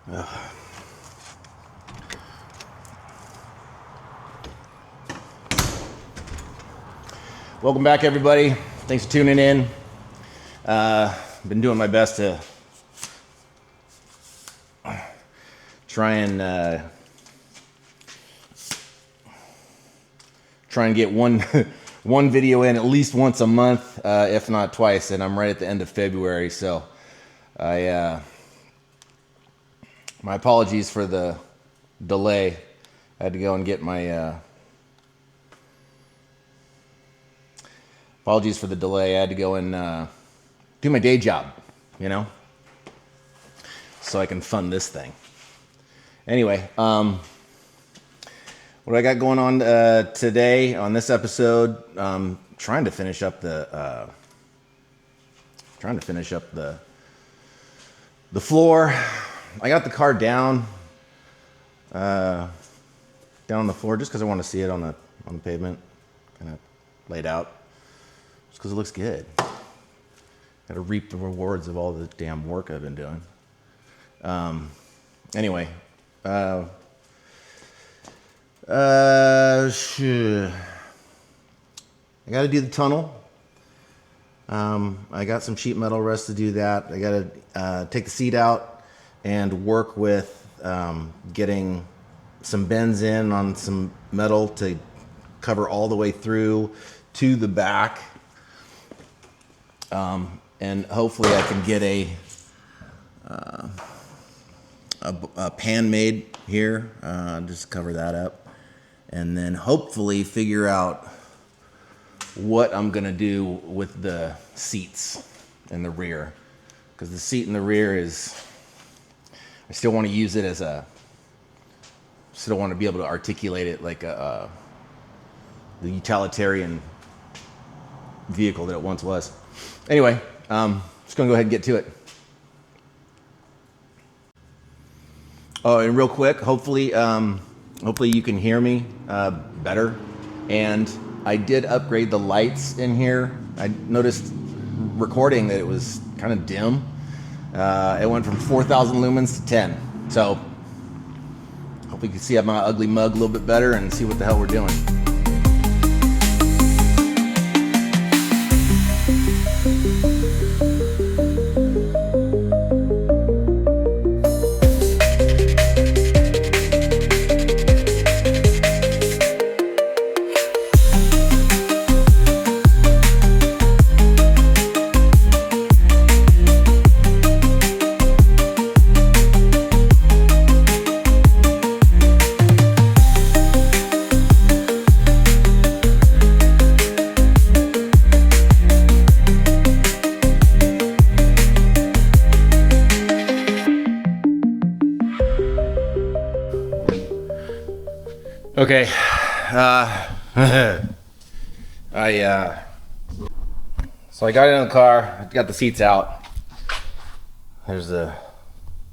Welcome back, everybody. Thanks for tuning in. Been doing my best to try and get one video in at least once a month, if not twice. And I'm right at the end of February, so my apologies for the delay. I had to go and get my apologies for the delay. I had to go and do my day job, you know, so I can fund this thing. Anyway, what I got going on today on this episode, trying to finish up the floor. I got the car down on the floor just because I want to see it on the pavement, kind of laid out, just because it looks good. Got to reap the rewards of all the damn work I've been doing. Anyway, I got to do the tunnel. I got some sheet metal rest to do that. I got to take the seat out and work with getting some bends in on some metal to cover all the way through to the back. And hopefully I can get a pan made here, just cover that up, and then hopefully figure out what I'm gonna do with the seats in the rear, because the seat in the rear is, I still want to use it as still want to be able to articulate it like the utilitarian vehicle that it once was. Anyway, just gonna go ahead and get to it. Oh, and real quick, hopefully you can hear me better. And I did upgrade the lights in here. I noticed recording that it was kind of dim. It went from 4,000 lumens to 10. So hopefully you can see my ugly mug a little bit better and see what the hell we're doing. Okay, so I got in the car, I got the seats out. There's the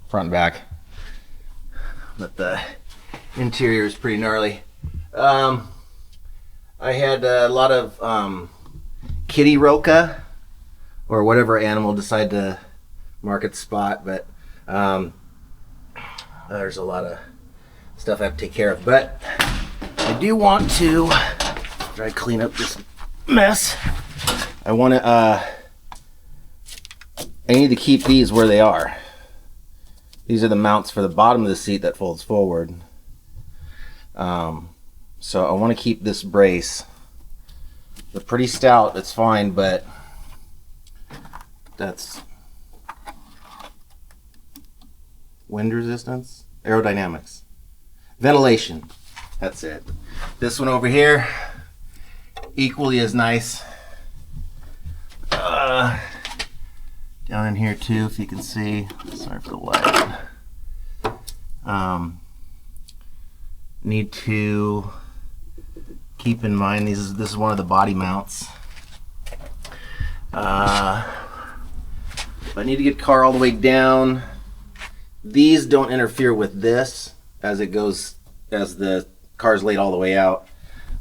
front and back, but the interior is pretty gnarly. I had a lot of kitty roca, or whatever animal decide to mark its spot, but there's a lot of stuff I have to take care of. But I do want to try to clean up this mess. I want to I need to keep these where they are. These are the mounts for the bottom of the seat that folds forward. So I want to keep this brace. They're pretty stout, it's fine, but that's wind resistance, aerodynamics, ventilation. That's it. This one over here, equally as nice. Down in here too, if you can see. Sorry for the light. Need to keep in mind this is one of the body mounts. I need to get the car all the way down. These don't interfere with this as it goes, as the car's laid all the way out,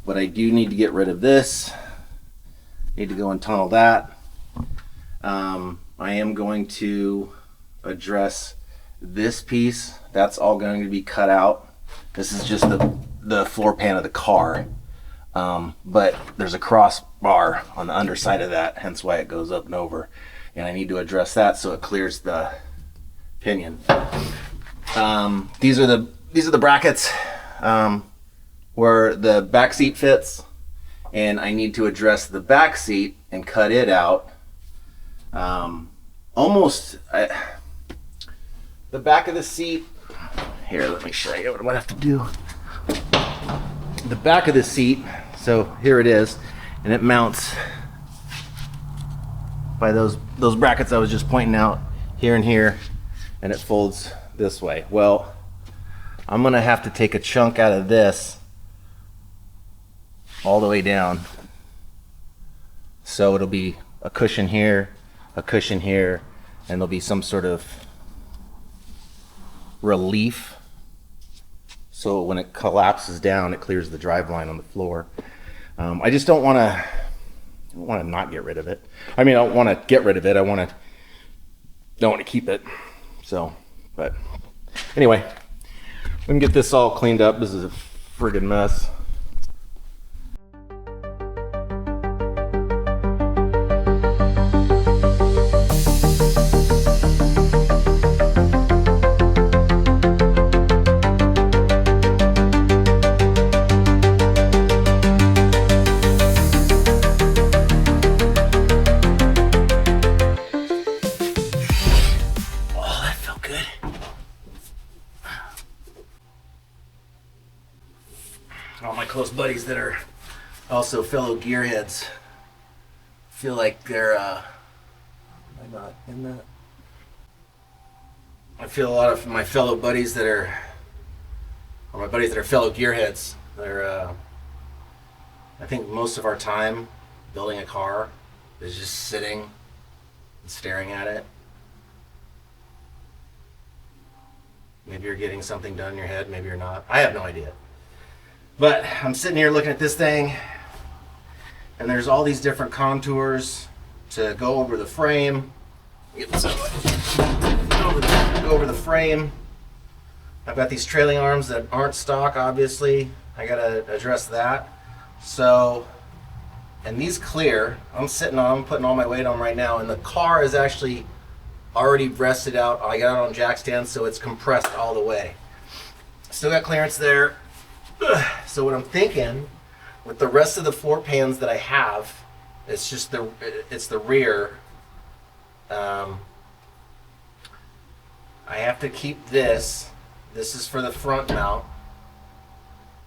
but I do need to get rid of this. Need to go and tunnel that. I am going to address This piece, that's all going to be cut out. This is just the floor pan of the car. But there's a crossbar on the underside of that, hence why it goes up and over. And I need to address that so it clears the pinion. These are the brackets where the back seat fits, and I need to address the back seat and cut it out. The back of the seat. Here, let me show you what I'm gonna have to do. The back of the seat. So here it is, and it mounts by those brackets I was just pointing out here and here, and it folds this way. Well, I'm gonna have to take a chunk out of this all the way down. So it'll be a cushion here, a cushion here, and there'll be some sort of relief. So when it collapses down, it clears the driveline on the floor. I just don't want to not get rid of it. I mean, I don't want to get rid of it. I don't want to keep it. So, but anyway, we can get this all cleaned up. This is a friggin' mess. All my close buddies that are also fellow gearheads feel like they're am I not in that? I feel a lot of my fellow buddies that are, or my buddies that are fellow gearheads, they're I think most of our time building a car is just sitting and staring at it. Maybe you're getting something done in your head, maybe you're not. I have no idea. But I'm sitting here looking at this thing, and there's all these different contours to go over the frame. Get this go over the frame. I've got these trailing arms that aren't stock, obviously. I gotta address that. So, and these clear, I'm sitting on them, putting all my weight on them right now, and the car is actually already rested out. I got it on jack stands, so it's compressed all the way. Still got clearance there. So what I'm thinking, with the rest of the floor pans that I have, it's just the rear. I have to keep this. This is for the front mount,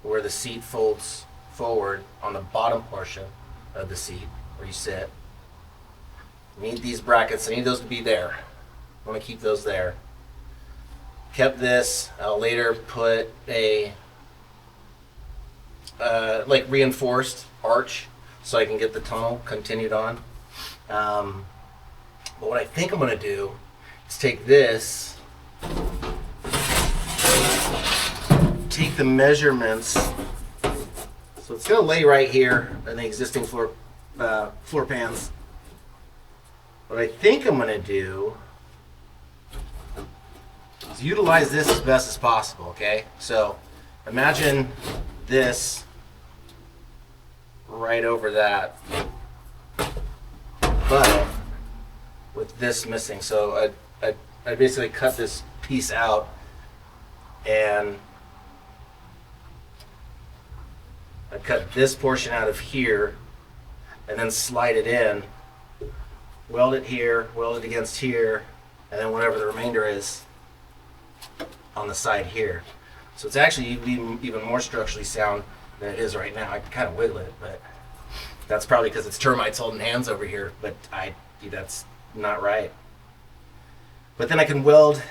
where the seat folds forward on the bottom portion of the seat where you sit. I need these brackets. I need those to be there. I want to keep those there. Kept this. I'll later put a like reinforced arch so I can get the tunnel continued on. But what I think I'm going to do is take this, take the measurements. So it's going to lay right here in the existing floor pans. What I think I'm going to do is utilize this as best as possible, okay? So imagine this right over that, but with this missing. So I basically cut this piece out and I cut this portion out of here and then slide it in, weld it here, weld it against here, and then whatever the remainder is on the side here. So it's actually even more structurally sound than it is right now. I can kind of wiggle it, but that's probably because it's termites holding hands over here, but that's not right. But then I can weld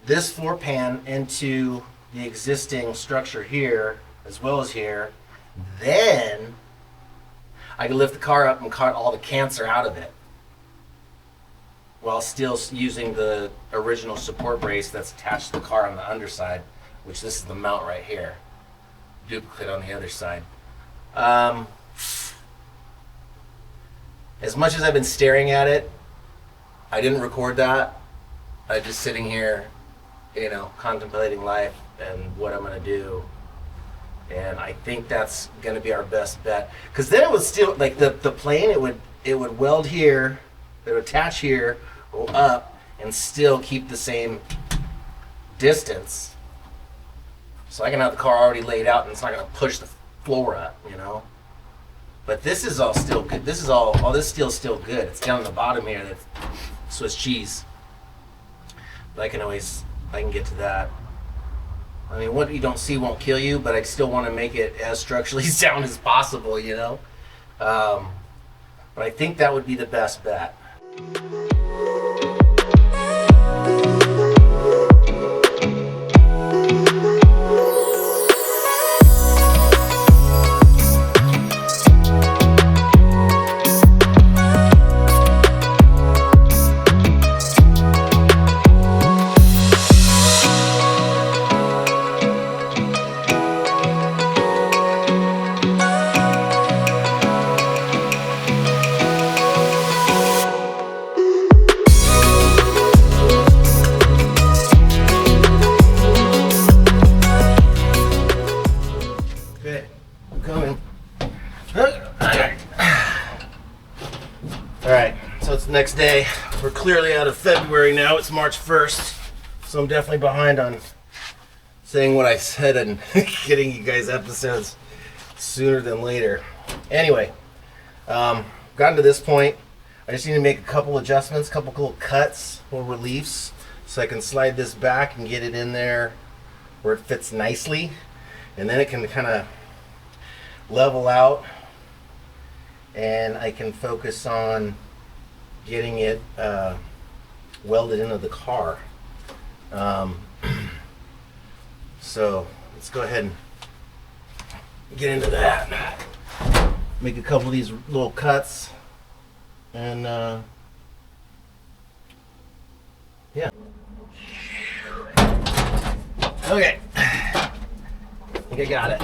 this floor pan into the existing structure here, as well as here. Then I can lift the car up and cut all the cancer out of it, while still using the original support brace that's attached to the car on the underside, which this is the mount right here. Duplicate on the other side. As much as I've been staring at it, I didn't record that. I'm just sitting here, you know, contemplating life and what I'm gonna do. And I think that's gonna be our best bet. Cause then it would still like the plane. It would weld here, it would attach here, go up, and still keep the same distance. So I can have the car already laid out, and it's not gonna push the floor up, you know. But this is all still good. This is all this steel's still good. It's down the bottom here that's Swiss cheese. But I can get to that. I mean, what you don't see won't kill you, but I still want to make it as structurally sound as possible, you know? But I think that would be the best bet. Next day. We're clearly out of February now. It's March 1st, so I'm definitely behind on saying what I said and getting you guys episodes sooner than later. Anyway, gotten to this point. I just need to make a couple adjustments, couple little cuts, little reliefs, so I can slide this back and get it in there where it fits nicely, and then it can kind of level out, and I can focus on getting it welded into the car. So let's go ahead and get into that. Make a couple of these little cuts, and yeah. Okay, I think I got it.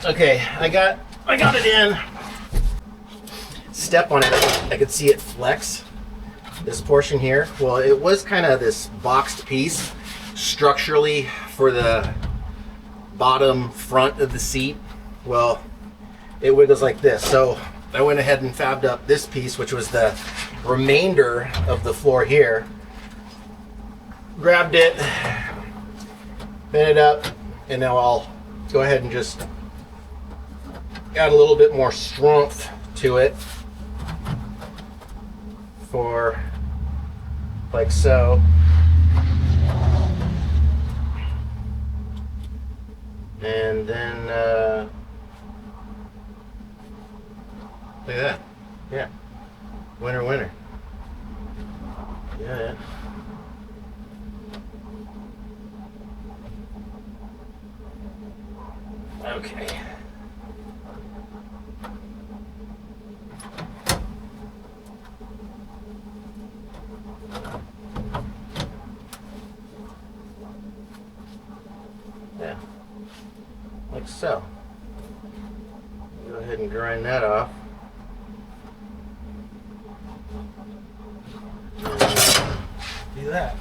Okay, I got it in. Step on it, I could see it flex. This portion here, well, it was kind of this boxed piece structurally for the bottom front of the seat. Well, it wiggles like this. So I went ahead and fabbed up this piece, which was the remainder of the floor here. Grabbed it, bent it up, and now I'll go ahead and just add a little bit more strength to it, for like so. And then look at that. Yeah, winner winner. Yeah. Okay. Yeah, like so. Go ahead and grind that off. Do that.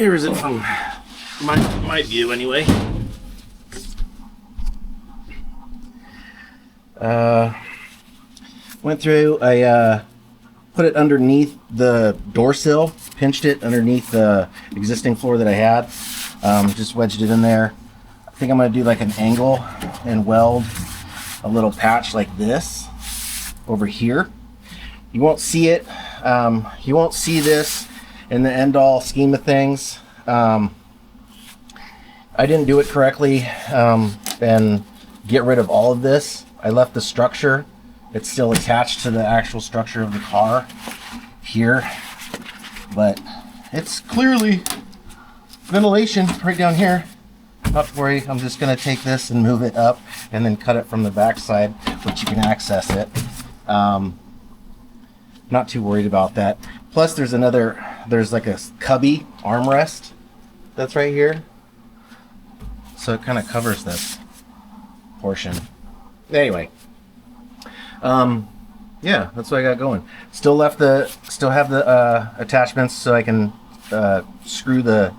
Here is it from my view anyway. Went through, I put it underneath the door sill, pinched it underneath the existing floor that I had, just wedged it in there. I think I'm going to do like an angle and weld a little patch like this over here. You won't see it, you won't see this in the end all scheme of things. I didn't do it correctly and get rid of all of this. I left the structure. It's still attached to the actual structure of the car here, but it's clearly ventilation right down here. Not to worry, I'm just gonna take this and move it up and then cut it from the back side, which you can access it. Not too worried about that. Plus there's like a cubby armrest that's right here. So it kind of covers this portion. Anyway, yeah, that's what I got going. Still have the attachments so I can screw the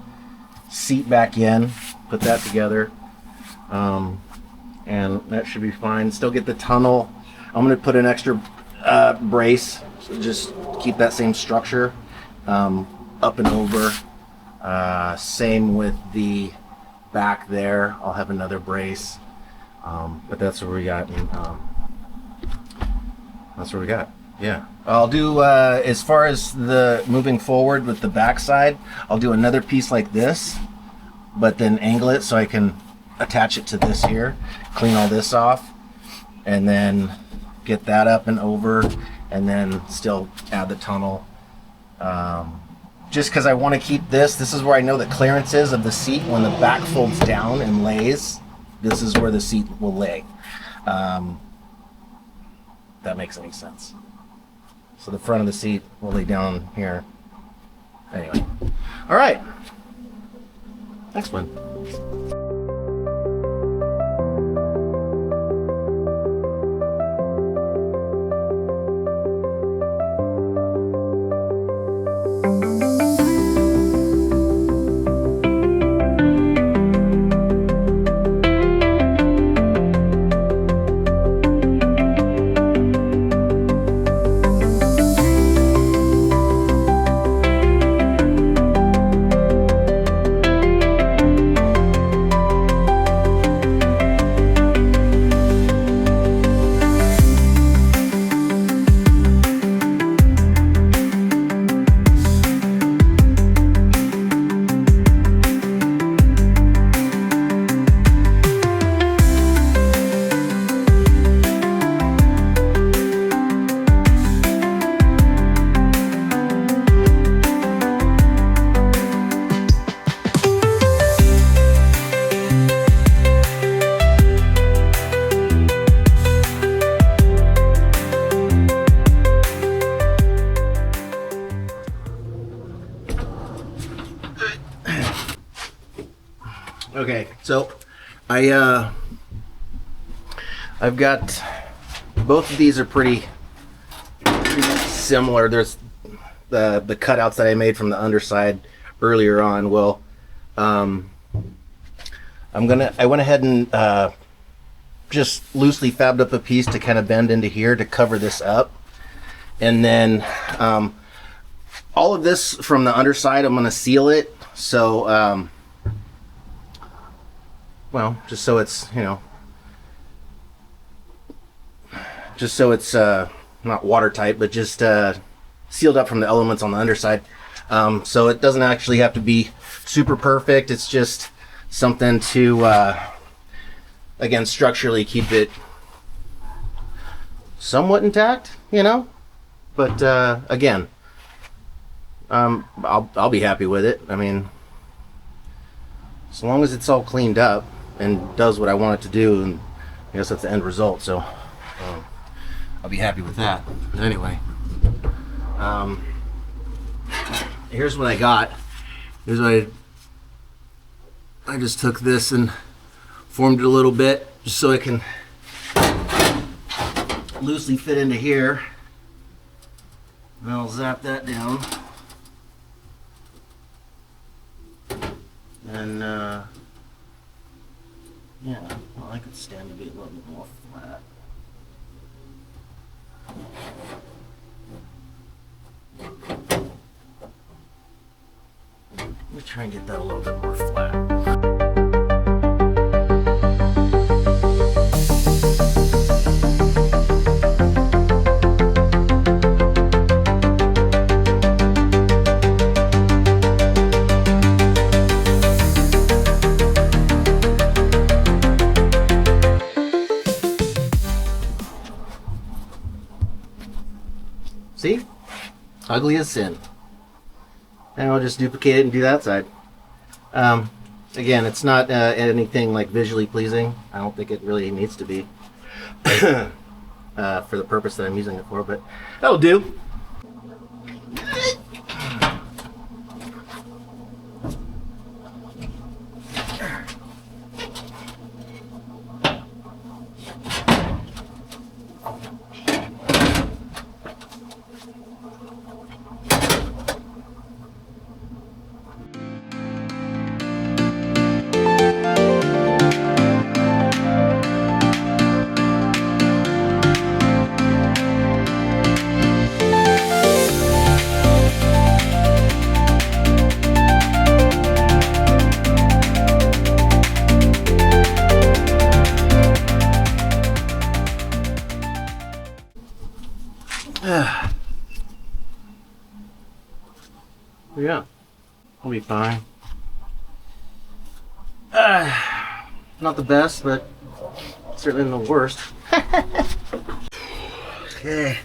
seat back in, put that together, and that should be fine. Still get the tunnel. I'm gonna put an extra brace, so just keep that same structure up and over. Same with the back there. I'll have another brace, but that's what we got. That's what we got. Yeah, I'll do as far as the moving forward with the back side, I'll do another piece like this, but then angle it so I can attach it to this here, clean all this off, and then get that up and over, and then still add the tunnel. Just because I want to keep this is where I know the clearance is of the seat. When the back folds down and lays, this is where the seat will lay. If that makes any sense. So the front of the seat will lay down here. Anyway, all right, next one. Okay, so I've got, both of these are pretty similar. There's the cutouts that I made from the underside earlier on. Well, I went ahead and just loosely fabbed up a piece to kind of bend into here to cover this up, and then all of this from the underside I'm going to seal it. So well, just so it's, you know, just so it's not watertight, but just sealed up from the elements on the underside. So it doesn't actually have to be super perfect. It's just something to, again, structurally keep it somewhat intact, you know. But again, I'll be happy with it. I mean, as long as it's all cleaned up and does what I want it to do, and I guess that's the end result. So I'll be happy with that. But anyway, here's what I got. Here's what I just took this and formed it a little bit just so it can loosely fit into here. And I'll zap that down. And yeah, well, I could stand to be a little bit more flat. Let me try and get that a little bit more flat. See? Ugly as sin. And I'll just duplicate it and do that side. Again, it's not anything like visually pleasing. I don't think it really needs to be for the purpose that I'm using it for, but that'll do. Yeah, I'll be fine. Not the best, but certainly the worst. Okay.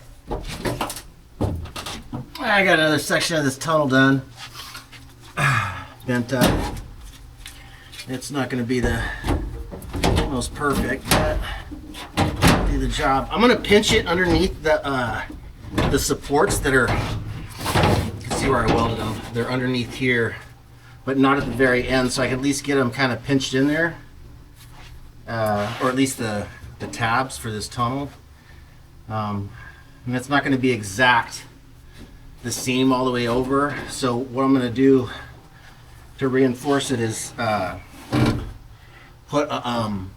I got another section of this tunnel done. Bent up. It's not going to be the most perfect, but do the job. I'm going to pinch it underneath the supports that are. See where I welded them. They're underneath here, but not at the very end, so I can at least get them kind of pinched in there, or at least the tabs for this tunnel. And it's not going to be exact, the seam all the way over. So what I'm going to do to reinforce it is put a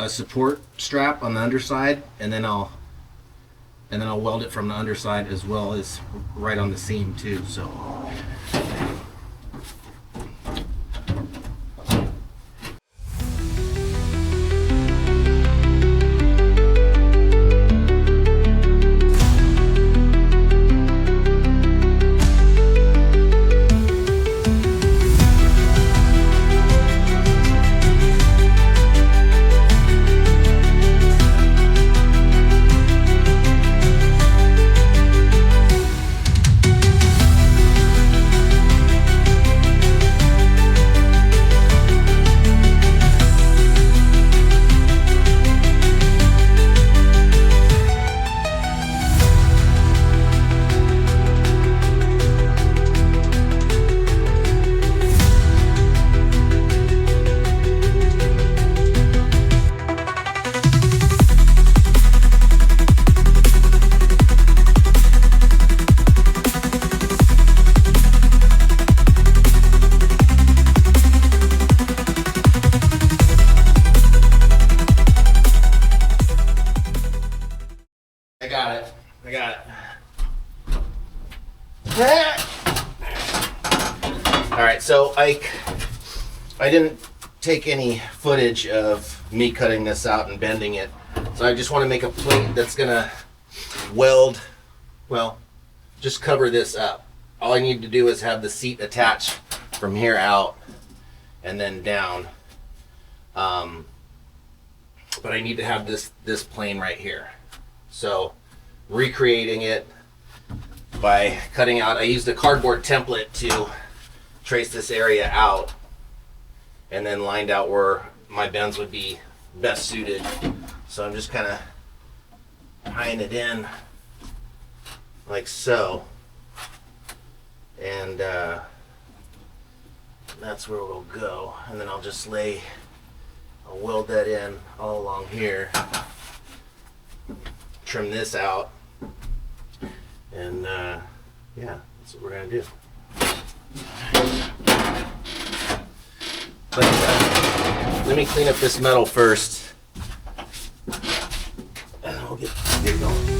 support strap on the underside, and then I'll weld it from the underside as well as right on the seam too. So I got it. All right, so I didn't take any footage of me cutting this out and bending it. So I just want to make a plate that's gonna weld, well, just cover this up. All I need to do is have the seat attached from here out and then down. But I need to have this plane right here. So recreating it by cutting out, I used a cardboard template to trace this area out and then lined out where my bends would be best suited. So I'm just kind of tying it in like so, and that's where we'll go. And then I'll weld that in all along here, trim this out, and yeah, that's what we're gonna do. Let me clean up this metal first. And we'll get going.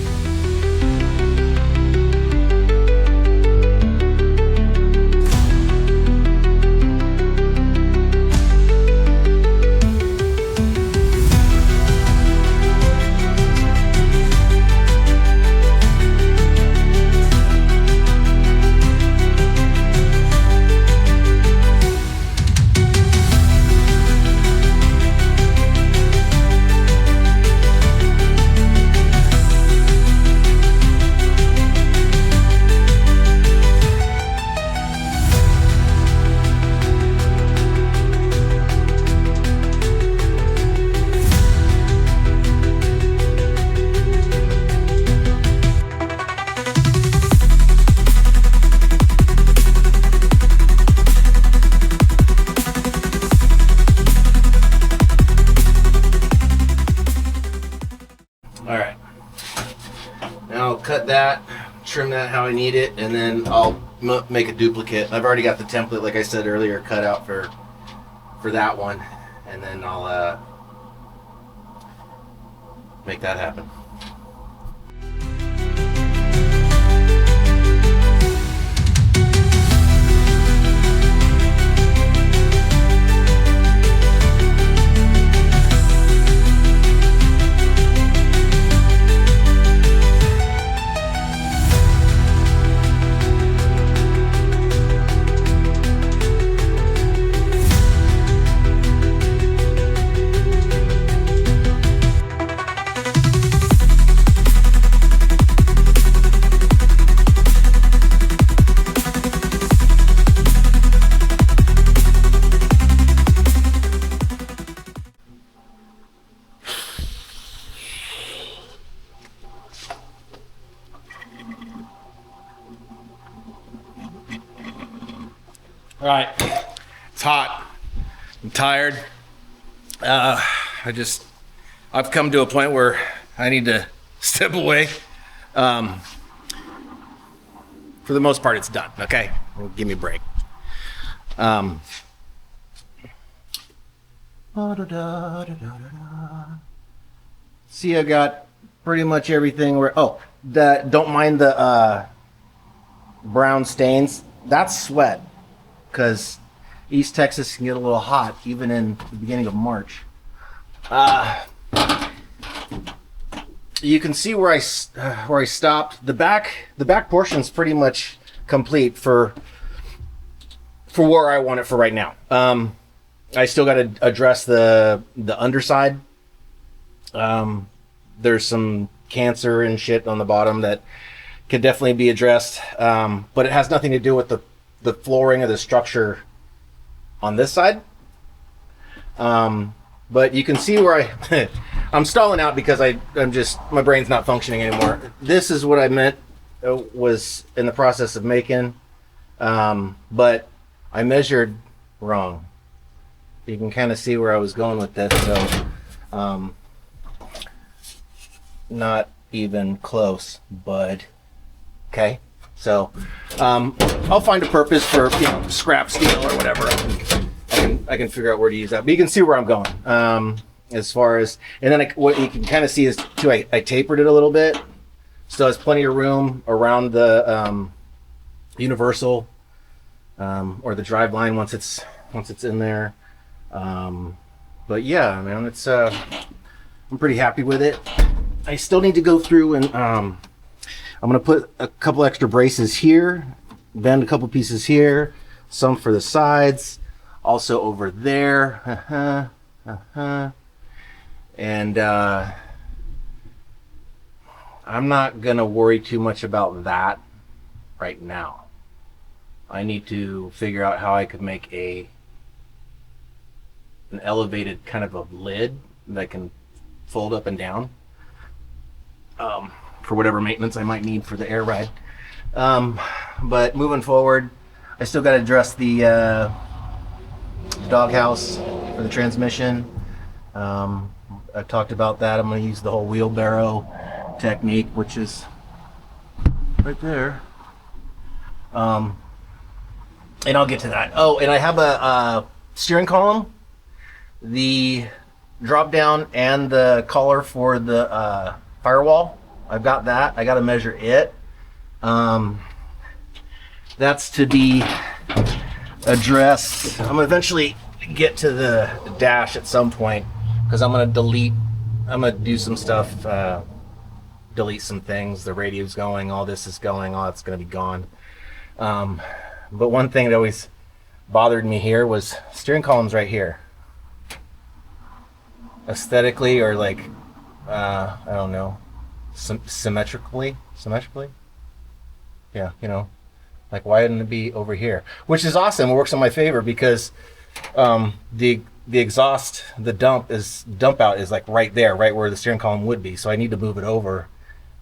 Alright, now I'll cut that, trim that how I need it, and then I'll make a duplicate. I've already got the template, like I said earlier, cut out for that one, and then I'll make that happen. All right, it's hot. I'm tired. I've come to a point where I need to step away. For the most part, it's done. Okay, give me a break. See, I got pretty much everything where. Oh, don't mind the brown stains. That's sweat. Because East Texas can get a little hot even in the beginning of March. You can see where I stopped. The back portion is pretty much complete for where I want it for right now. I still got to address the underside. There's some cancer and shit on the bottom that could definitely be addressed, but it has nothing to do with the flooring or the structure on this side. But you can see where I'm stalling out because my brain's not functioning anymore. This is what I meant was in the process of making, but I measured wrong. You can kind of see where I was going with this, so not even close, bud. Okay. So I'll find a purpose for scrap steel or whatever. I can figure out where to use that. But you can see where I'm going as far as, and then what you can kind of see is too. I tapered it a little bit, still has plenty of room around the universal or the drive line once it's in there. But yeah, man, it's I'm pretty happy with it. I still need to go through and. I'm going to put a couple extra braces here, bend a couple pieces here, some for the sides, also over there. And I'm not going to worry too much about that right now. I need to figure out how I could make an elevated kind of a lid that can fold up and down. For whatever maintenance I might need for the air ride. But moving forward, I still got to address the doghouse for the transmission. I talked about that. I'm going to use the whole wheelbarrow technique, which is right there. And I'll get to that. Oh, and I have steering column, the drop down, and the collar for the firewall. I've got that. I got to measure it. That's to be addressed. I'm gonna eventually get to the dash at some point because I'm gonna do some stuff, delete some things. The radio's going, all this is going, all that's gonna be gone. But one thing that always bothered me here was steering column's right here. Aesthetically, or like, I don't know, symmetrically? Yeah, you know, like why wouldn't it be over here? Which is awesome. It works in my favor because the exhaust, the dump out is like right there, right where the steering column would be. So I need to move it over,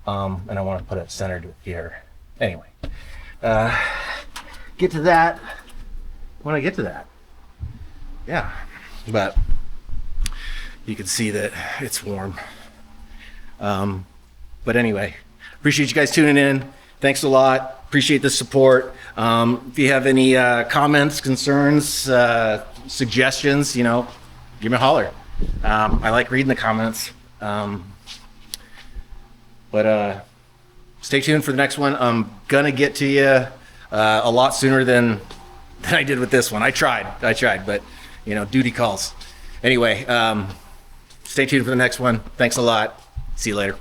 and I want to put it centered here. Anyway, get to that when I get to that. Yeah, but you can see that it's warm. But anyway, appreciate you guys tuning in. Thanks a lot. Appreciate the support. If you have any comments, concerns, suggestions, you know, give me a holler. I like reading the comments. But stay tuned for the next one. I'm gonna get to you a lot sooner than I did with this one. I tried, but you know, duty calls. Anyway, stay tuned for the next one. Thanks a lot. See you later.